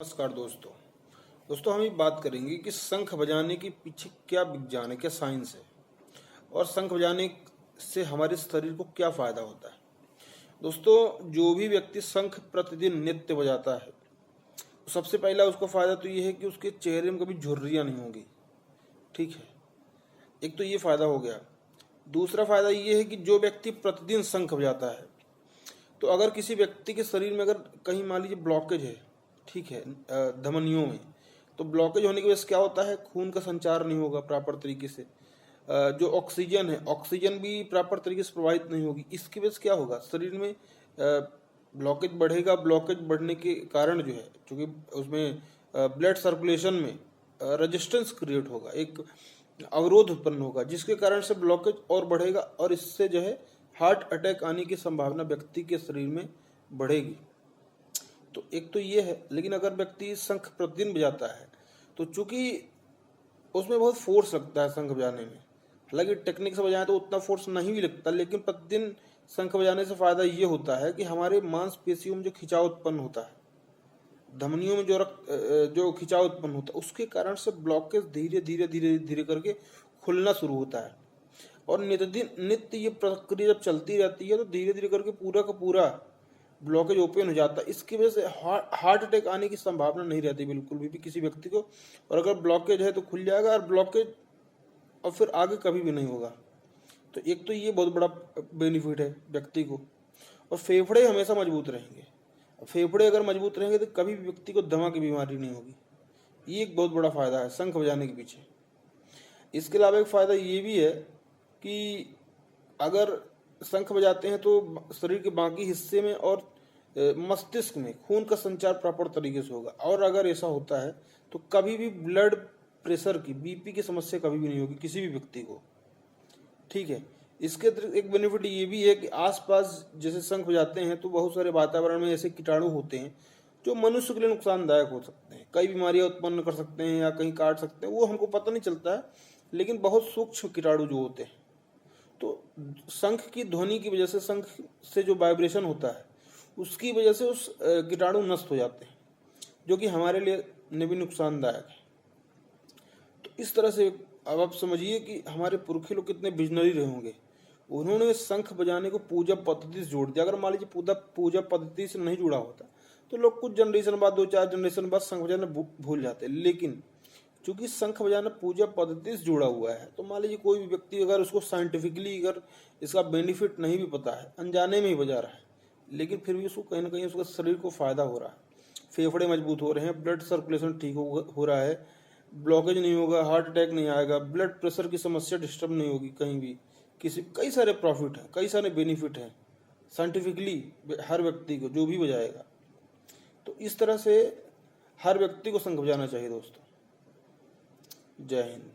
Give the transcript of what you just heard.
नमस्कार दोस्तों हम ये बात करेंगे कि शंख बजाने के पीछे क्या विज्ञान है, क्या साइंस है और शंख बजाने से हमारे शरीर को क्या फायदा होता है। दोस्तों, जो भी व्यक्ति शंख प्रतिदिन नित्य बजाता है, तो सबसे पहला उसको फायदा तो ये है कि उसके चेहरे में कभी झुर्रियाँ नहीं होंगी। ठीक है, एक तो ये फायदा हो गया। दूसरा फायदा ये है कि जो व्यक्ति प्रतिदिन शंख बजाता है, तो अगर किसी व्यक्ति के शरीर में अगर कहीं मान लीजिए ब्लॉकेज है, ठीक है, धमनियों में, तो ब्लॉकेज होने की वजह से क्या होता है, खून का संचार नहीं होगा प्रॉपर तरीके से। जो ऑक्सीजन है, ऑक्सीजन भी प्रॉपर तरीके से प्रवाहित नहीं होगी। इसकी वजह से क्या होगा, शरीर में ब्लॉकेज बढ़ेगा। ब्लॉकेज बढ़ने के कारण जो है, क्योंकि उसमें ब्लड सर्कुलेशन में रेजिस्टेंस क्रिएट होगा, एक अवरोध उत्पन्न होगा, जिसके कारण से ब्लॉकेज और बढ़ेगा और इससे जो है हार्ट अटैक आने की संभावना व्यक्ति के शरीर में बढ़ेगी। तो एक तो ये है। लेकिन अगर व्यक्ति शंख प्रतिदिन बजाता है, तो चूंकि उसमें बहुत फोर्स लगता है शंख बजाने में, हालांकि टेक्निक से बजाएं तो उतना फोर्स नहीं भी लगता, लेकिन प्रतिदिन शंख बजाने से फायदा ये होता है कि हमारे मांसपेशियों में जो खिंचाव उत्पन्न होता है, धमनियों में जो खिंचाव उत्पन्न होता है, उसके कारण से ब्लॉकेज धीरे धीरे धीरे धीरे करके खुलना शुरू होता है। और नित्य ये प्रक्रिया जब चलती रहती है, तो धीरे धीरे करके पूरा का पूरा ब्लॉकेज ओपन हो जाता है। इसकी वजह से हार्ट अटैक आने की संभावना नहीं रहती बिल्कुल भी किसी व्यक्ति को। और अगर ब्लॉकेज है तो खुल जाएगा, और ब्लॉकेज और फिर आगे कभी भी नहीं होगा। तो एक तो ये बहुत बड़ा बेनिफिट है व्यक्ति को। और फेफड़े हमेशा मजबूत रहेंगे। फेफड़े अगर मजबूत रहेंगे तो कभी भी व्यक्ति को दमा की बीमारी नहीं होगी। ये एक बहुत बड़ा फायदा है शंख बजाने के पीछे। इसके अलावा एक फायदा ये भी है कि अगर शंख बजाते हैं तो शरीर के बाकी हिस्से में और मस्तिष्क में खून का संचार प्रॉपर तरीके से होगा। और अगर ऐसा होता है तो कभी भी ब्लड प्रेशर की, बीपी की समस्या कभी भी नहीं होगी किसी भी व्यक्ति को। ठीक है, इसके अतिरिक्त एक बेनिफिट ये भी है कि आसपास जैसे शंख बजाते हैं तो बहुत सारे वातावरण में ऐसे कीटाणु होते हैं जो मनुष्य के लिए नुकसानदायक हो सकते हैं, कई बीमारियां उत्पन्न कर सकते हैं या कहीं काट सकते हैं, वो हमको पता नहीं चलता है, लेकिन बहुत सूक्ष्म कीटाणु जो होते हैं। तो शंख की ध्वनि की वजह से, शंख से जो वाइब्रेशन होता है उसकी वजह से उस कीटाणु नष्ट हो जाते हैं, जो कि हमारे लिए भी नुकसानदायक है। तो इस तरह से अब आप समझिए कि हमारे पुरखे लोग कितने विजनरी रहे होंगे। उन्होंने शंख बजाने को पूजा पद्धति से जोड़ दिया। अगर मान लीजिए पूजा पद्धति से नहीं जुड़ा होता तो लोग कुछ जनरेशन बाद, 2-4 जनरेशन बाद शंख बजाना भूल जाते। लेकिन चूंकि शंख बजाना पूजा पद्धति से जुड़ा हुआ है, तो मान लीजिए कोई भी व्यक्ति अगर उसको साइंटिफिकली अगर इसका बेनिफिट नहीं भी पता है, अनजाने में ही बजा रहा है, लेकिन फिर भी उसको कहीं ना कहीं उसका शरीर को फायदा हो रहा है। फेफड़े मजबूत हो रहे हैं, ब्लड सर्कुलेशन ठीक हो रहा है, ब्लॉकेज नहीं होगा, हार्ट अटैक नहीं आएगा, ब्लड प्रेशर की समस्या डिस्टर्ब नहीं होगी कहीं भी किसी। कई सारे प्रॉफिट हैं, कई सारे बेनिफिट हैं साइंटिफिकली हर व्यक्ति को जो भी बजाएगा। तो इस तरह से हर व्यक्ति को शंख बजाना चाहिए दोस्तों। जय हिंद।